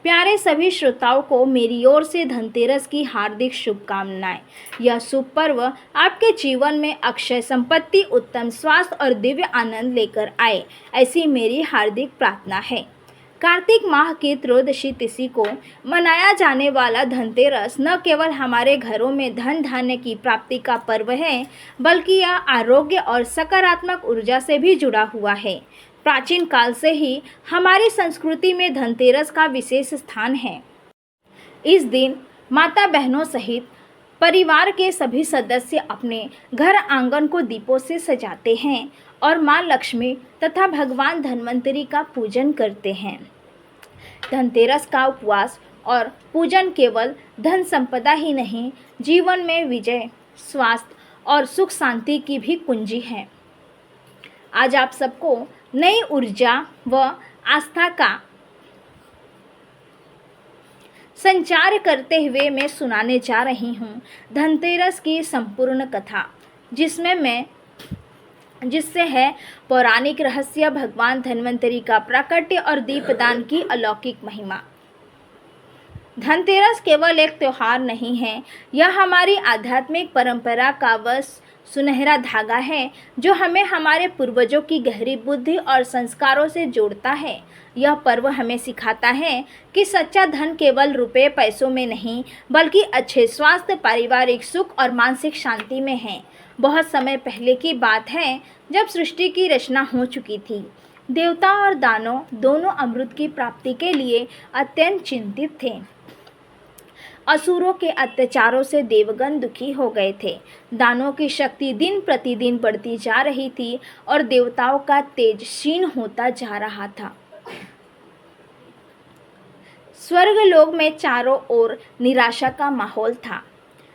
प्यारे सभी श्रोताओं को मेरी ओर से धनतेरस की हार्दिक शुभकामनाएं। यह शुभ पर्व आपके जीवन में अक्षय संपत्ति, उत्तम स्वास्थ्य और दिव्य आनंद लेकर आए, ऐसी मेरी हार्दिक प्रार्थना है। कार्तिक माह की त्रयोदशी तिथि को मनाया जाने वाला धनतेरस न केवल हमारे घरों में धन धान्य की प्राप्ति का पर्व है, बल्कि यह आरोग्य और सकारात्मक ऊर्जा से भी जुड़ा हुआ है। प्राचीन काल से ही हमारी संस्कृति में धनतेरस का विशेष स्थान है। इस दिन माता बहनों सहित परिवार के सभी सदस्य अपने घर आंगन को दीपों से सजाते हैं और मां लक्ष्मी तथा भगवान धन्वंतरी का पूजन करते हैं। धनतेरस का उपवास और पूजन केवल धन संपदा ही नहीं, जीवन में विजय, स्वास्थ्य और सुख शांति की भी कुंजी है। आज आप सबको नई ऊर्जा व आस्था का संचार करते हुए मैं सुनाने जा रही हूँ धनतेरस की संपूर्ण कथा, जिससे है पौराणिक रहस्य, भगवान धन्वंतरी का प्राकट्य और दीपदान की अलौकिक महिमा। धनतेरस केवल एक त्योहार नहीं है, यह हमारी आध्यात्मिक परंपरा का वह सुनहरा धागा है जो हमें हमारे पूर्वजों की गहरी बुद्धि और संस्कारों से जोड़ता है। यह पर्व हमें सिखाता है कि सच्चा धन केवल रुपए पैसों में नहीं, बल्कि अच्छे स्वास्थ्य, पारिवारिक सुख और मानसिक शांति में है। बहुत समय पहले की बात है, जब सृष्टि की रचना हो चुकी थी। देवता और दानव दोनों अमृत की प्राप्ति के लिए अत्यंत चिंतित थे। असुरों के अत्याचारों से देवगण दुखी हो गए थे। दानवों की शक्ति दिन प्रतिदिन बढ़ती जा रही थी और देवताओं का तेज क्षीण होता जा रहा था। स्वर्गलोक में चारों ओर निराशा का माहौल था।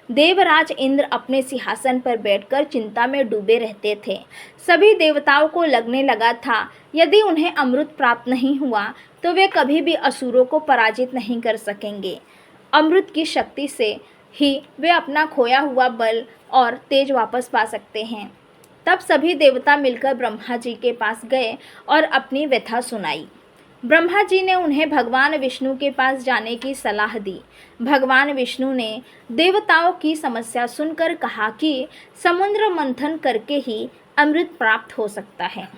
देवराज इंद्र अपने सिंहासन पर बैठकर चिंता में डूबे रहते थे। सभी देवताओं को लगने लगा था, यदि उन्हें अमृत प्राप्त नहीं हुआ तो वे कभी भी असुरों को पराजित नहीं कर सकेंगे। अमृत की शक्ति से ही वे अपना खोया हुआ बल और तेज वापस पा सकते हैं। तब सभी देवता मिलकर ब्रह्मा जी के पास गए और अपनी व्यथा सुनाई। ब्रह्मा जी ने उन्हें भगवान विष्णु के पास जाने की सलाह दी। भगवान विष्णु ने देवताओं की समस्या सुनकर कहा कि समुद्र मंथन करके ही अमृत प्राप्त हो सकता है,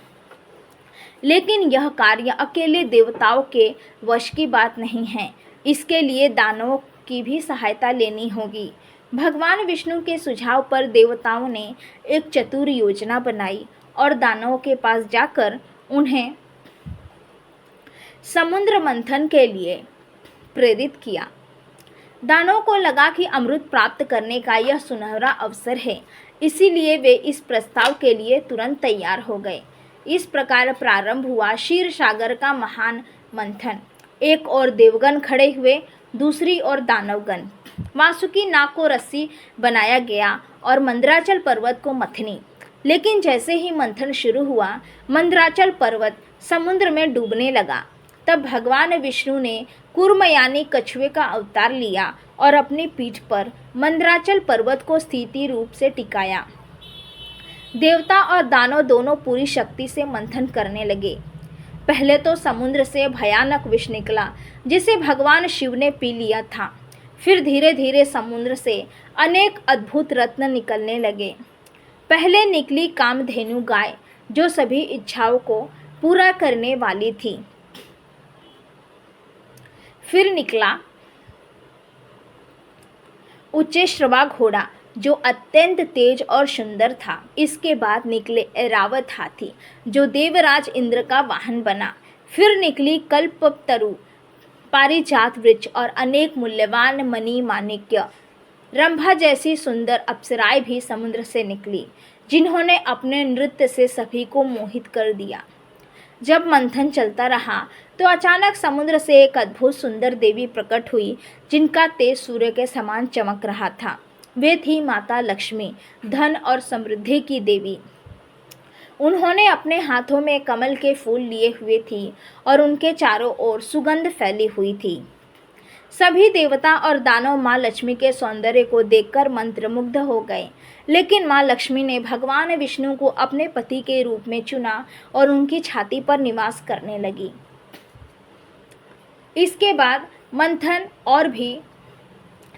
लेकिन यह कार्य अकेले देवताओं के वश की बात नहीं है। इसके लिए दानवों की भी सहायता लेनी होगी। भगवान विष्णु के सुझाव पर देवताओं ने एक चतुर योजना बनाई और दानवों के पास जाकर उन्हें समुद्र मंथन के लिए प्रेरित किया। दानवों को लगा कि अमृत प्राप्त करने का यह सुनहरा अवसर है, इसीलिए वे इस प्रस्ताव के लिए तुरंत तैयार हो गए। इस प्रकार प्रारंभ हुआ क्षीर सागर का महान मंथन। एक ओर देवगण खड़े हुए, दूसरी ओर दानवगण। वासुकी नाग को रस्सी बनाया गया और मंदराचल पर्वत को मथनी। लेकिन जैसे ही मंथन शुरू हुआ, मंदराचल पर्वत समुद्र में डूबने लगा। तब भगवान विष्णु ने कूर्म यानी कछुए का अवतार लिया और अपनी पीठ पर मंदराचल पर्वत को स्थिर रूप से टिकाया। देवता और दानव दोनों पूरी शक्ति से मंथन करने लगे। पहले तो समुद्र से भयानक विष निकला, जिसे भगवान शिव ने पी लिया था। फिर धीरे धीरे समुद्र से अनेक अद्भुत रत्न निकलने लगे। पहले निकली कामधेनु गाय, जो सभी इच्छाओं को पूरा करने वाली थी। फिर निकला उच्चैश्रवा घोड़ा, जो अत्यंत तेज और सुंदर था। इसके बाद निकले ऐरावत हाथी, जो देवराज इंद्र का वाहन बना। फिर निकली कल्पतरु, पारिजात वृक्ष और अनेक मूल्यवान मणि माणिक्य। रंभा जैसी सुंदर अप्सराएं भी समुद्र से निकली, जिन्होंने अपने नृत्य से सभी को मोहित कर दिया। जब मंथन चलता रहा तो अचानक समुद्र से एक अद्भुत सुंदर देवी प्रकट हुई, जिनका तेज सूर्य के समान चमक रहा था। वे थी माता लक्ष्मी, धन और समृद्धि की देवी। उन्होंने अपने हाथों में कमल के फूल लिए हुए थी और उनके चारों ओर सुगंध फैली हुई थी। सभी देवता और दानव माँ लक्ष्मी के सौंदर्य को देखकर मंत्रमुग्ध हो गए। लेकिन माँ लक्ष्मी ने भगवान विष्णु को अपने पति के रूप में चुना और उनकी छाती पर निवास करने लगी। इसके बाद मंथन और भी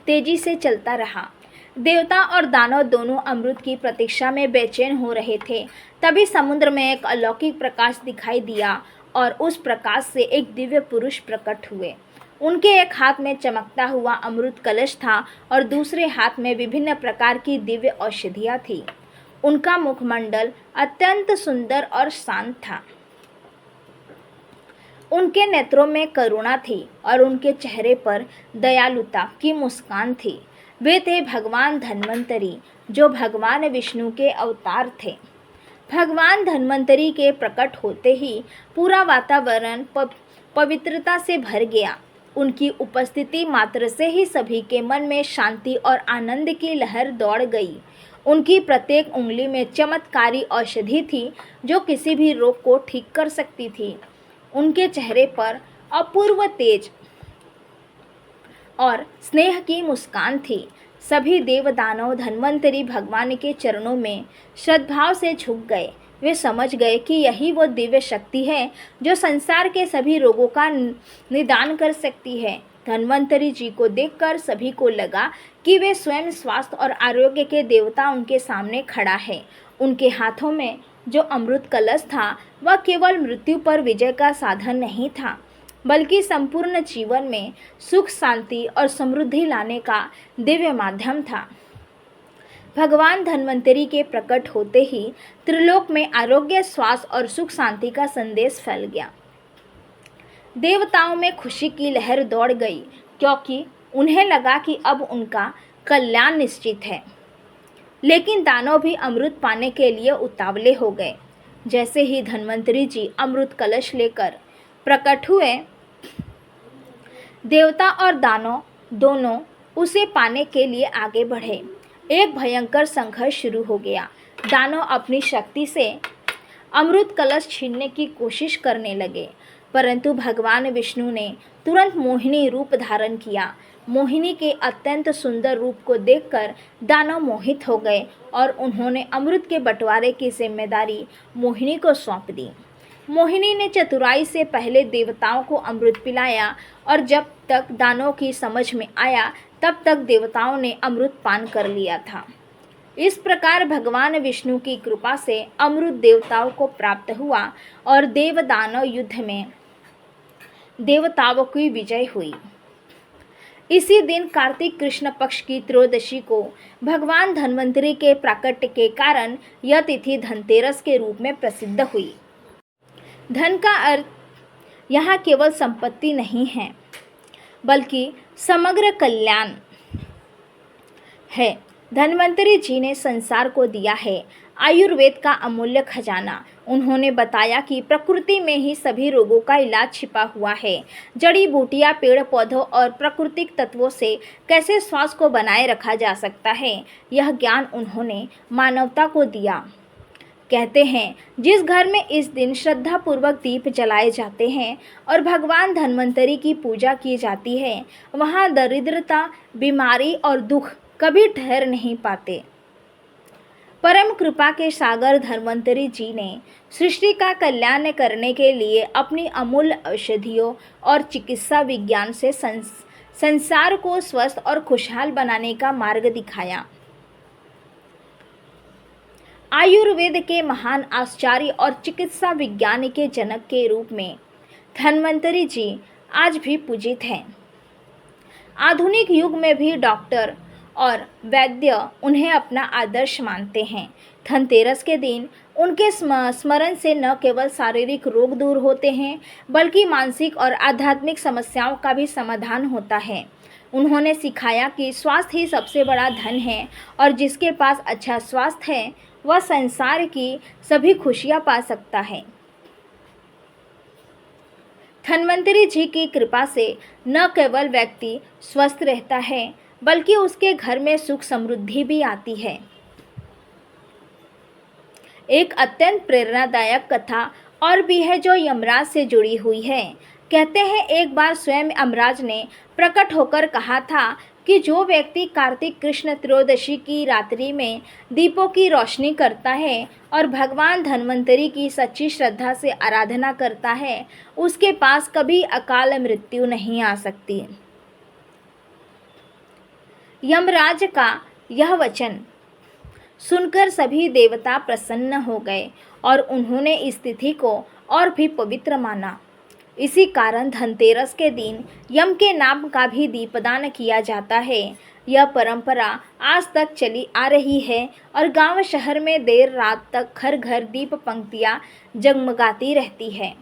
तेजी से चलता रहा। देवता और दानव दोनों अमृत की प्रतीक्षा में बेचैन हो रहे थे। तभी समुद्र में एक अलौकिक प्रकाश दिखाई दिया और उस प्रकाश से एक दिव्य पुरुष प्रकट हुए। उनके एक हाथ में चमकता हुआ अमृत कलश था और दूसरे हाथ में विभिन्न प्रकार की दिव्य औषधियाँ थीं। उनका मुखमंडल अत्यंत सुंदर और शांत था। उनके नेत्रों में करुणा थी और उनके चेहरे पर दयालुता की मुस्कान थी। वे थे भगवान धन्वंतरी, जो भगवान विष्णु के अवतार थे। भगवान धन्वंतरी के प्रकट होते ही पूरा वातावरण पवित्रता से भर गया। उनकी उपस्थिति मात्र से ही सभी के मन में शांति और आनंद की लहर दौड़ गई। उनकी प्रत्येक उंगली में चमत्कारी औषधि थी जो किसी भी रोग को ठीक कर सकती थी। उनके चेहरे पर अपूर्व तेज और स्नेह की मुस्कान थी। सभी देव दानव धन्वंतरी भगवान के चरणों में श्रद्धाव से झुक गए। वे समझ गए कि यही वो दिव्य शक्ति है जो संसार के सभी रोगों का निदान कर सकती है। धन्वंतरी जी को देखकर सभी को लगा कि वे स्वयं स्वास्थ्य और आरोग्य के देवता उनके सामने खड़ा है। उनके हाथों में जो अमृत कलश था वह केवल मृत्यु पर विजय का साधन नहीं था, बल्कि संपूर्ण जीवन में सुख, शांति और समृद्धि लाने का दिव्य माध्यम था। भगवान धन्वंतरी के प्रकट होते ही त्रिलोक में आरोग्य, स्वास्थ्य और सुख शांति का संदेश फैल गया। देवताओं में खुशी की लहर दौड़ गई, क्योंकि उन्हें लगा कि अब उनका कल्याण निश्चित है। लेकिन दानव भी अमृत पाने के लिए उतावले हो गए। जैसे ही धन्वंतरी जी अमृत कलश लेकर प्रकट हुए, देवता और दानव दोनों उसे पाने के लिए आगे बढ़े। एक भयंकर संघर्ष शुरू हो गया। दानव अपनी शक्ति से अमृत कलश छीनने की कोशिश करने लगे, परंतु भगवान विष्णु ने तुरंत मोहिनी रूप धारण किया। मोहिनी के अत्यंत सुंदर रूप को देखकर दानव मोहित हो गए और उन्होंने अमृत के बंटवारे की जिम्मेदारी मोहिनी को सौंप दी। मोहिनी ने चतुराई से पहले देवताओं को अमृत पिलाया और जब तक दानव की समझ में आया तब तक देवताओं ने अमृत पान कर लिया था। इस प्रकार भगवान विष्णु की कृपा से अमृत देवताओं को प्राप्त हुआ और देव दानव युद्ध में देवताओं की विजय हुई। इसी दिन कार्तिक कृष्ण पक्ष की त्रयोदशी को भगवान धन्वंतरी के प्राकट्य के कारण यह तिथि धनतेरस के रूप में प्रसिद्ध हुई। धन का अर्थ यहाँ केवल संपत्ति नहीं है, बल्कि समग्र कल्याण है। धन्वंतरी जी ने संसार को दिया है आयुर्वेद का अमूल्य खजाना। उन्होंने बताया कि प्रकृति में ही सभी रोगों का इलाज छिपा हुआ है। जड़ी बूटियां, पेड़ पौधों और प्राकृतिक तत्वों से कैसे स्वास्थ्य को बनाए रखा जा सकता है, यह ज्ञान उन्होंने मानवता को दिया। कहते हैं, जिस घर में इस दिन श्रद्धापूर्वक दीप जलाए जाते हैं और भगवान धन्वंतरी की पूजा की जाती है, वहाँ दरिद्रता, बीमारी और दुख कभी ठहर नहीं पाते। परम कृपा के सागर धन्वंतरी जी ने सृष्टि का कल्याण करने के लिए अपनी अमूल्य औषधियों और चिकित्सा विज्ञान से संसार को स्वस्थ और खुशहाल बनाने का मार्ग दिखाया। आयुर्वेद के महान आचार्य और चिकित्सा विज्ञान के जनक के रूप में धन्वंतरी जी आज भी पूजित हैं। आधुनिक युग में भी डॉक्टर और वैद्य उन्हें अपना आदर्श मानते हैं। धनतेरस के दिन उनके स्मरण से न केवल शारीरिक रोग दूर होते हैं, बल्कि मानसिक और आध्यात्मिक समस्याओं का भी समाधान होता है। उन्होंने सिखाया कि स्वास्थ्य ही सबसे बड़ा धन है और जिसके पास अच्छा स्वास्थ्य है वह संसार की सभी खुशियां पा सकता है। धन्वंतरी जी की कृपा से न केवल व्यक्ति स्वस्थ रहता है, बल्कि उसके घर में सुख समृद्धि भी आती है। एक अत्यंत प्रेरणादायक कथा और भी है जो यमराज से जुड़ी हुई है। कहते हैं, एक बार स्वयं यमराज ने प्रकट होकर कहा था कि जो व्यक्ति कार्तिक कृष्ण त्रयोदशी की रात्रि में दीपों की रोशनी करता है और भगवान धन्वंतरी की सच्ची श्रद्धा से आराधना करता है, उसके पास कभी अकाल मृत्यु नहीं आ सकती। यमराज का यह वचन सुनकर सभी देवता प्रसन्न हो गए और उन्होंने इस तिथि को और भी पवित्र माना। इसी कारण धनतेरस के दिन यम के नाम का भी दीपदान किया जाता है। यह परंपरा आज तक चली आ रही है और गांव शहर में देर रात तक घर घर दीप पंक्तियां जगमगाती रहती है।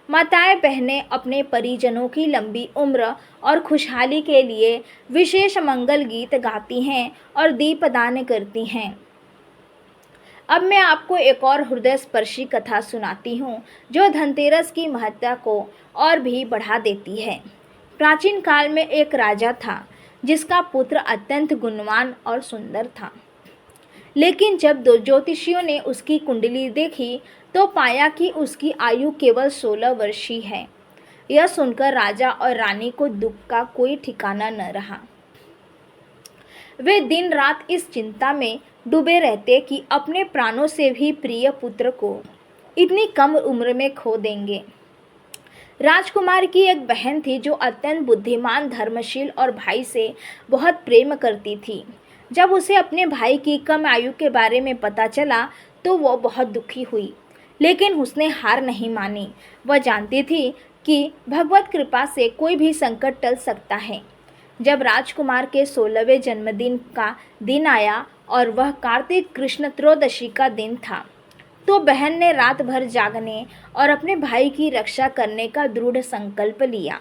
माताएं बहनें अपने परिजनों की लंबी उम्र और खुशहाली के लिए विशेष मंगल गीत गाती हैं और दीपदान करती हैं। अब मैं आपको एक और हृदय स्पर्शी कथा सुनाती हूँ जो धनतेरस की महत्ता को और भी बढ़ा देती है। प्राचीन काल में एक राजा था जिसका पुत्र अत्यंत गुणवान और सुंदर था। लेकिन जब दो ज्योतिषियों ने उसकी कुंडली देखी तो पाया कि उसकी आयु केवल 16 वर्ष ही है। यह सुनकर राजा और रानी को दुख का कोई ठिकाना न रहा। वे दिन रात इस चिंता में डूबे रहते कि अपने प्राणों से भी प्रिय पुत्र को इतनी कम उम्र में खो देंगे। राजकुमार की एक बहन थी जो अत्यंत बुद्धिमान, धर्मशील और भाई से बहुत प्रेम करती थी। जब उसे अपने भाई की कम आयु के बारे में पता चला तो वो बहुत दुखी हुई, लेकिन उसने हार नहीं मानी। वह जानती थी कि भगवत कृपा से कोई भी संकट टल सकता है। जब राजकुमार के 16वें जन्मदिन का दिन आया और वह कार्तिक कृष्ण त्रयोदशी का दिन था, तो बहन ने रात भर जागने और अपने भाई की रक्षा करने का दृढ़ संकल्प लिया।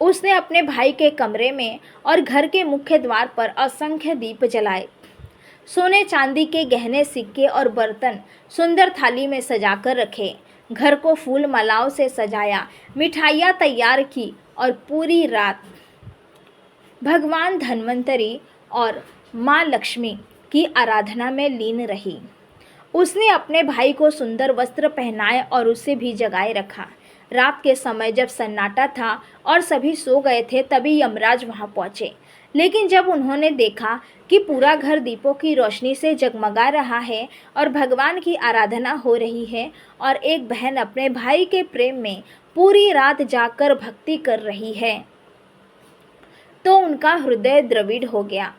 उसने अपने भाई के कमरे में और घर के मुख्य द्वार पर असंख्य दीप जलाए। सोने चांदी के गहने, सिक्के और बर्तन सुंदर थाली में सजाकर रखे। घर को फूल मालाओं से सजाया, मिठाइयाँ तैयार की और पूरी रात भगवान धन्वंतरी और माँ लक्ष्मी की आराधना में लीन रही। उसने अपने भाई को सुंदर वस्त्र पहनाए और उसे भी जगाए रखा। रात के समय जब सन्नाटा था और सभी सो गए थे, तभी यमराज वहां पहुंचे। लेकिन जब उन्होंने देखा कि पूरा घर दीपों की रोशनी से जगमगा रहा है और भगवान की आराधना हो रही है और एक बहन अपने भाई के प्रेम में पूरी रात जागकर भक्ति कर रही है, तो उनका हृदय द्रविड़ हो गया।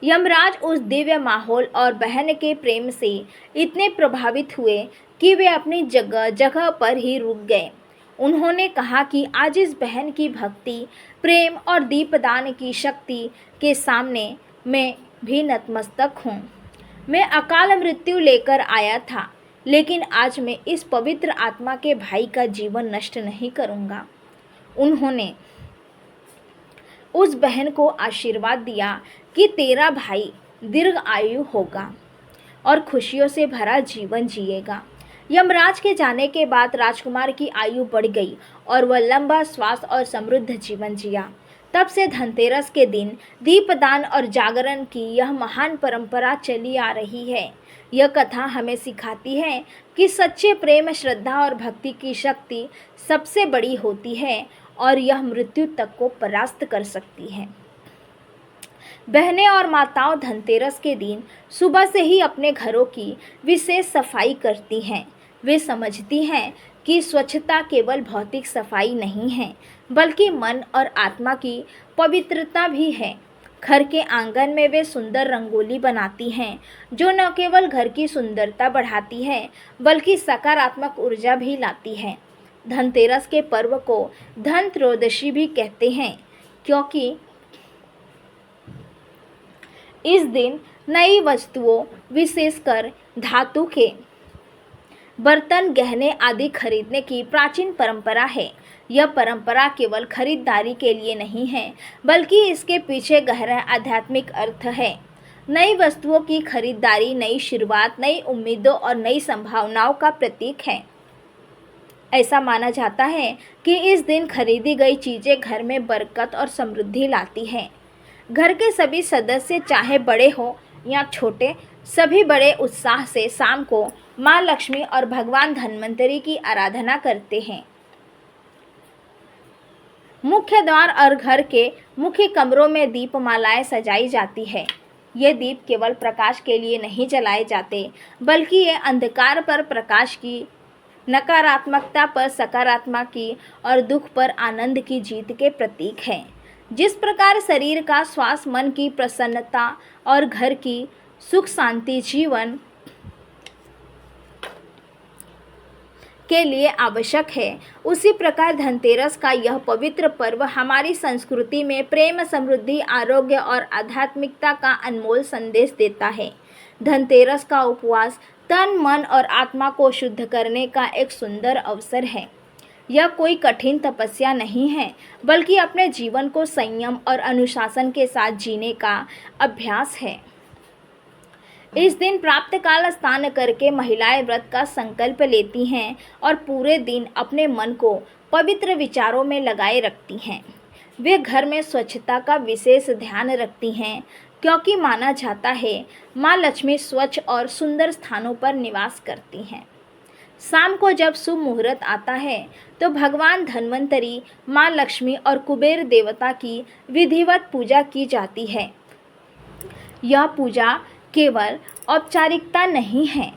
यमराज उस दिव्य माहौल और बहन के प्रेम से इतने प्रभावित हुए कि वे अपनी जगह जगह पर ही रुक गए। उन्होंने कहा कि आज इस बहन की भक्ति, प्रेम और दीपदान की शक्ति के सामने मैं भी नतमस्तक हूँ। मैं अकाल मृत्यु लेकर आया था, लेकिन आज मैं इस पवित्र आत्मा के भाई का जीवन नष्ट नहीं करूँगा। उन्होंने उस बहन को आशीर्वाद दिया कि तेरा भाई दीर्घ आयु होगा और खुशियों से भरा जीवन जिएगा। यमराज के जाने के बाद राजकुमार की आयु बढ़ गई और वह लंबा, स्वास्थ्य और समृद्ध जीवन जिया। तब से धनतेरस के दिन दीपदान और जागरण की यह महान परंपरा चली आ रही है। यह कथा हमें सिखाती है कि सच्चे प्रेम, श्रद्धा और भक्ति की शक्ति सबसे बड़ी होती है और यह मृत्यु तक को परास्त कर सकती है। बहनें और माताओं धनतेरस के दिन सुबह से ही अपने घरों की विशेष सफाई करती हैं। वे समझती हैं कि स्वच्छता केवल भौतिक सफाई नहीं है, बल्कि मन और आत्मा की पवित्रता भी है। घर के आंगन में वे सुंदर रंगोली बनाती हैं, जो न केवल घर की सुंदरता बढ़ाती है, बल्कि सकारात्मक ऊर्जा भी लाती है। धनतेरस के पर्व को धन त्रयोदशी भी कहते हैं, क्योंकि इस दिन नई वस्तुओं, विशेषकर धातु के बर्तन, गहने आदि खरीदने की प्राचीन परंपरा है। यह परंपरा केवल खरीदारी के लिए नहीं है, बल्कि इसके पीछे गहरा आध्यात्मिक अर्थ है। नई वस्तुओं की खरीदारी नई शुरुआत, नई उम्मीदों और नई संभावनाओं का प्रतीक है। ऐसा माना जाता है कि इस दिन खरीदी गई चीज़ें घर में बरकत और समृद्धि लाती हैं। घर के सभी सदस्य, चाहे बड़े हो या छोटे, सभी बड़े उत्साह से शाम को माँ लक्ष्मी और भगवान धन्वंतरी की आराधना करते हैं। मुख्य द्वार और घर के मुख्य कमरों में दीपमालाएं सजाई जाती है। ये दीप केवल प्रकाश के लिए नहीं जलाए जाते, बल्कि ये अंधकार पर प्रकाश की, नकारात्मकता पर सकारात्मक की और दुख पर आनंद की जीत के प्रतीक हैं। जिस प्रकार शरीर का स्वास्थ्य मन की प्रसन्नता और घर की सुख शांति जीवन के लिए आवश्यक है, उसी प्रकार धनतेरस का यह पवित्र पर्व हमारी संस्कृति में प्रेम, समृद्धि, आरोग्य और आध्यात्मिकता का अनमोल संदेश देता है। धनतेरस का उपवास तन, मन और आत्मा को शुद्ध करने का एक सुंदर अवसर है। यह कोई कठिन तपस्या नहीं है, बल्कि अपने जीवन को संयम और अनुशासन के साथ जीने का अभ्यास है। इस दिन प्रातः काल स्नान करके महिलाएं व्रत का संकल्प लेती हैं और पूरे दिन अपने मन को पवित्र विचारों में लगाए रखती हैं। वे घर में स्वच्छता का विशेष ध्यान रखती हैं, क्योंकि माना जाता है माँ लक्ष्मी स्वच्छ और सुंदर स्थानों पर निवास करती हैं। शाम को जब शुभ मुहूर्त आता है तो भगवान धन्वंतरी, माँ लक्ष्मी और कुबेर देवता की विधिवत पूजा की जाती है। यह पूजा केवल औपचारिकता नहीं है,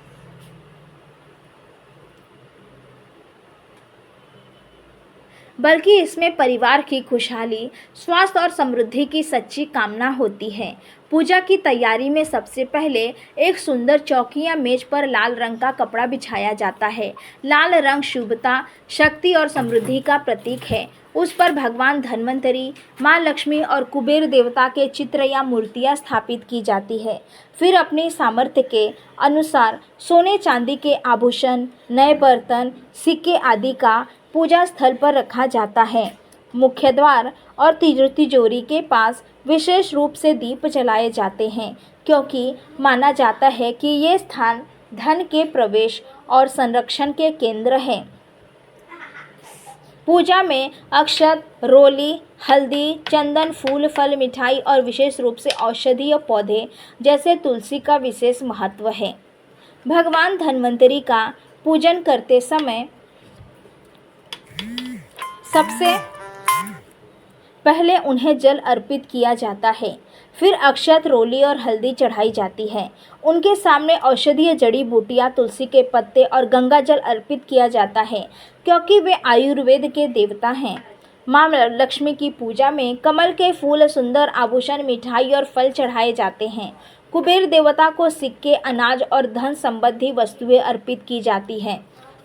बल्कि इसमें परिवार की खुशहाली, स्वास्थ्य और समृद्धि की सच्ची कामना होती है। पूजा की तैयारी में सबसे पहले एक सुंदर चौकी या मेज पर लाल रंग का कपड़ा बिछाया जाता है। लाल रंग शुभता, शक्ति और समृद्धि का प्रतीक है। उस पर भगवान धन्वंतरी, माँ लक्ष्मी और कुबेर देवता के चित्र या मूर्तियाँ स्थापित की जाती है। फिर अपनी सामर्थ्य के अनुसार सोने चांदी के आभूषण, नए बर्तन, सिक्के आदि का पूजा स्थल पर रखा जाता है। मुख्य द्वार और तिजोरी के पास विशेष रूप से दीप जलाए जाते हैं, क्योंकि माना जाता है कि ये स्थान धन के प्रवेश और संरक्षण के केंद्र हैं। पूजा में अक्षत, रोली, हल्दी, चंदन, फूल, फल, मिठाई और विशेष रूप से औषधीय पौधे जैसे तुलसी का विशेष महत्व है। भगवान धन्वंतरी का पूजन करते समय सबसे पहले उन्हें जल अर्पित किया जाता है, फिर अक्षत, रोली और हल्दी चढ़ाई जाती है। उनके सामने औषधीय जड़ी बूटियां, तुलसी के पत्ते और गंगा जल अर्पित किया जाता है, क्योंकि वे आयुर्वेद के देवता हैं। माँ लक्ष्मी की पूजा में कमल के फूल, सुंदर आभूषण, मिठाई और फल चढ़ाए जाते हैं। कुबेर देवता को सिक्के, अनाज और धन संबंधी वस्तुएं अर्पित की जाती हैं।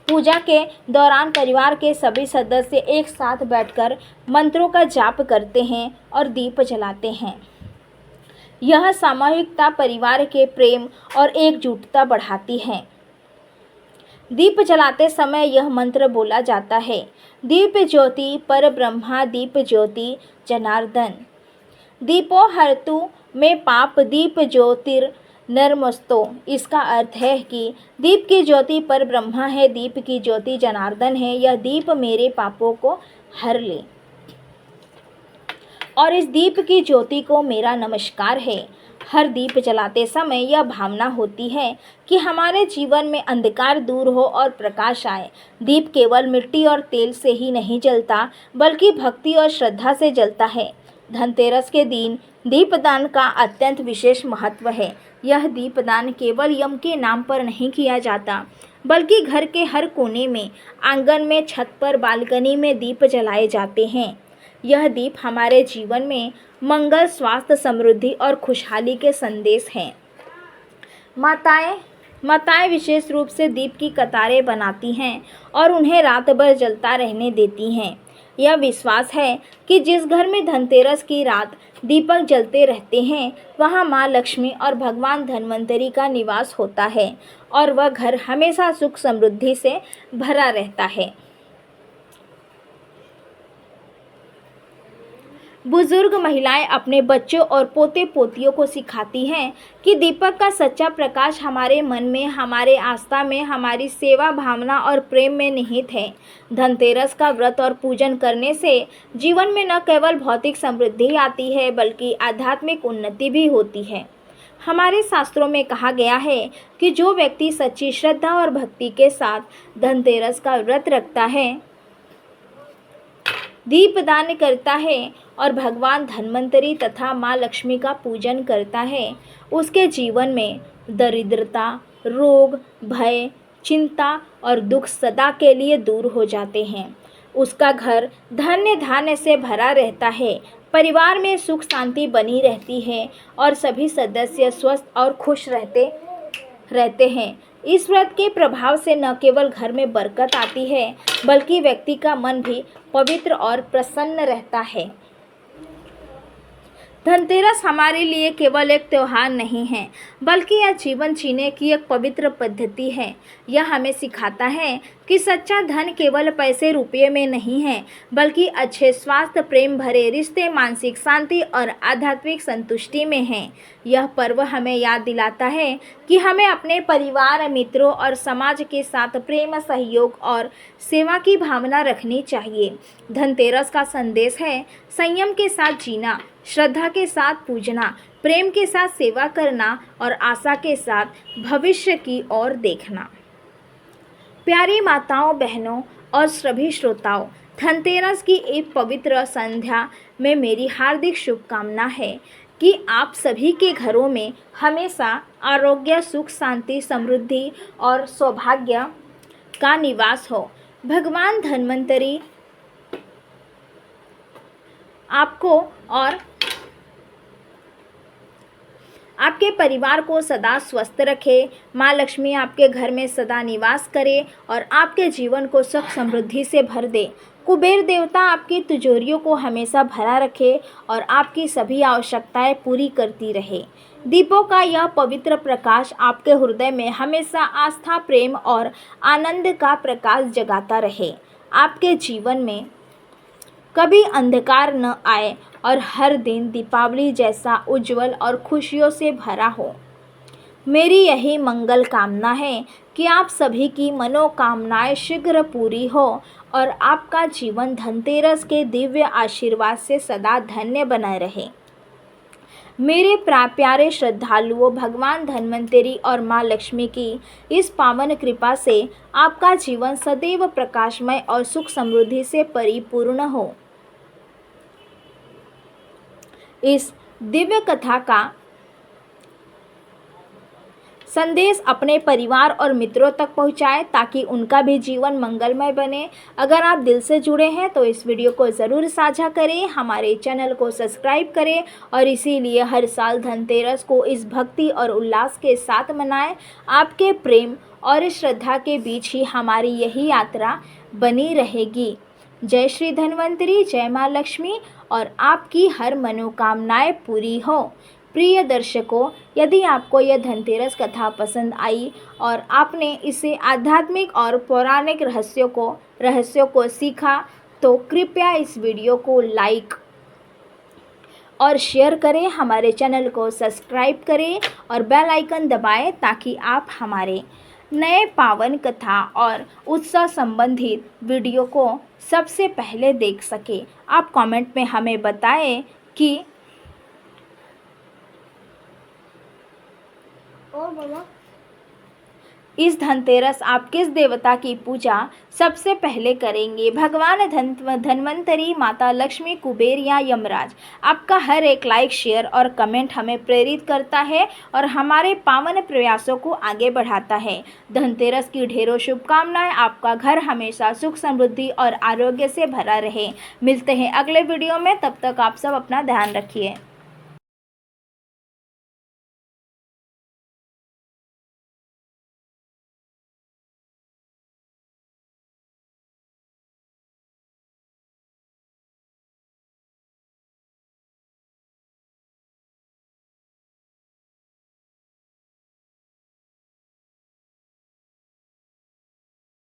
पूजा के दौरान परिवार के सभी सदस्य एक साथ बैठकर मंत्रों का जाप करते हैं और दीप जलाते हैं। यह सामूहिकता परिवार के प्रेम और एकजुटता बढ़ाती है। दीप जलाते समय यह मंत्र बोला जाता है, दीप ज्योति पर ब्रह्मा, दीप ज्योति जनार्दन, दीपो हरतु में पाप, दीप ज्योतिर नरमस्तो। इसका अर्थ है कि दीप की ज्योति पर ब्रह्मा है, दीप की ज्योति जनार्दन है। यह दीप मेरे पापों को हर ले और इस दीप की ज्योति को मेरा नमस्कार है। हर दीप जलाते समय यह भावना होती है कि हमारे जीवन में अंधकार दूर हो और प्रकाश आए। दीप केवल मिट्टी और तेल से ही नहीं जलता, बल्कि भक्ति और श्रद्धा से जलता है। धनतेरस के दिन दीपदान का अत्यंत विशेष महत्व है। यह दीपदान केवल यम के नाम पर नहीं किया जाता, बल्कि घर के हर कोने में, आंगन में, छत पर, बालकनी में दीप जलाए जाते हैं। यह दीप हमारे जीवन में मंगल, स्वास्थ्य, समृद्धि और खुशहाली के संदेश हैं। माताएं विशेष रूप से दीप की कतारें बनाती हैं और उन्हें रात भर जलता रहने देती हैं। यह विश्वास है कि जिस घर में धनतेरस की रात दीपक जलते रहते हैं, वहाँ माँ लक्ष्मी और भगवान धन्वंतरी का निवास होता है और वह घर हमेशा सुख समृद्धि से भरा रहता है। बुजुर्ग महिलाएं अपने बच्चों और पोते पोतियों को सिखाती हैं कि दीपक का सच्चा प्रकाश हमारे मन में, हमारे आस्था में, हमारी सेवा भावना और प्रेम में निहित है। धनतेरस का व्रत और पूजन करने से जीवन में न केवल भौतिक समृद्धि आती है, बल्कि आध्यात्मिक उन्नति भी होती है। हमारे शास्त्रों में कहा गया है कि जो व्यक्ति सच्ची श्रद्धा और भक्ति के साथ धनतेरस का व्रत रखता है, दीपदान करता है और भगवान धन्वंतरी तथा माँ लक्ष्मी का पूजन करता है, उसके जीवन में दरिद्रता, रोग, भय, चिंता और दुख सदा के लिए दूर हो जाते हैं। उसका घर धन्य धान्य से भरा रहता है, परिवार में सुख शांति बनी रहती है और सभी सदस्य स्वस्थ और खुश रहते हैं। इस व्रत के प्रभाव से न केवल घर में बरकत आती है, बल्कि व्यक्ति का मन भी पवित्र और प्रसन्न रहता है। धनतेरस हमारे लिए केवल एक त्यौहार नहीं है, बल्कि यह जीवन जीने की एक पवित्र पद्धति है। यह हमें सिखाता है कि सच्चा धन केवल पैसे रुपये में नहीं है, बल्कि अच्छे स्वास्थ्य, प्रेम भरे रिश्ते, मानसिक शांति और आध्यात्मिक संतुष्टि में है। यह पर्व हमें याद दिलाता है कि हमें अपने परिवार, मित्रों और समाज के साथ प्रेम, सहयोग और सेवा की भावना रखनी चाहिए। धनतेरस का संदेश है संयम के साथ जीना, श्रद्धा के साथ पूजना, प्रेम के साथ सेवा करना और आशा के साथ भविष्य की ओर देखना। प्यारी माताओं, बहनों और सभी श्रोताओं, धनतेरस की एक पवित्र संध्या में मेरी हार्दिक शुभकामना है कि आप सभी के घरों में हमेशा आरोग्य, सुख, शांति, समृद्धि और सौभाग्य का निवास हो। भगवान धन्वंतरी आपको और आपके परिवार को सदा स्वस्थ रखे। माँ लक्ष्मी आपके घर में सदा निवास करे और आपके जीवन को सुख समृद्धि से भर दे। कुबेर देवता आपकी तिजोरियों को हमेशा भरा रखे और आपकी सभी आवश्यकताएं पूरी करती रहे। दीपों का यह पवित्र प्रकाश आपके हृदय में हमेशा आस्था, प्रेम और आनंद का प्रकाश जगाता रहे। आपके जीवन में कभी अंधकार न आए और हर दिन दीपावली जैसा उज्जवल और खुशियों से भरा हो। मेरी यही मंगल कामना है कि आप सभी की मनोकामनाएं शीघ्र पूरी हो और आपका जीवन धनतेरस के दिव्य आशीर्वाद से सदा धन्य बना रहे। मेरे प्यारे श्रद्धालुओं, भगवान धन्वंतरी और माँ लक्ष्मी की इस पावन कृपा से आपका जीवन सदैव प्रकाशमय और सुख समृद्धि से परिपूर्ण हो। इस दिव्य कथा का संदेश अपने परिवार और मित्रों तक पहुंचाएं ताकि उनका भी जीवन मंगलमय बने। अगर आप दिल से जुड़े हैं तो इस वीडियो को ज़रूर साझा करें, हमारे चैनल को सब्सक्राइब करें और इसीलिए हर साल धनतेरस को इस भक्ति और उल्लास के साथ मनाएं। आपके प्रेम और श्रद्धा के बीच ही हमारी यही यात्रा बनी रहेगी। जय श्री धन्वंतरी, जय माँ लक्ष्मी और आपकी हर मनोकामनाएं पूरी हो। प्रिय दर्शकों, यदि आपको यह धनतेरस कथा पसंद आई और आपने इसे आध्यात्मिक और पौराणिक रहस्यों को सीखा तो कृपया इस वीडियो को लाइक और शेयर करें, हमारे चैनल को सब्सक्राइब करें और बेल आइकन दबाएं ताकि आप हमारे नए पावन कथा और उत्सव संबंधित वीडियो को सबसे पहले देख सके। आप कमेंट में हमें बताएं कि इस धनतेरस आप किस देवता की पूजा सबसे पहले करेंगे, भगवान धन्वंतरी, माता लक्ष्मी, कुबेर या यमराज। आपका हर एक लाइक, शेयर और कमेंट हमें प्रेरित करता है और हमारे पावन प्रयासों को आगे बढ़ाता है। धनतेरस की ढेरों शुभकामनाएं। आपका घर हमेशा सुख, समृद्धि और आरोग्य से भरा रहे। मिलते हैं अगले वीडियो में, तब तक आप सब अपना ध्यान रखिए।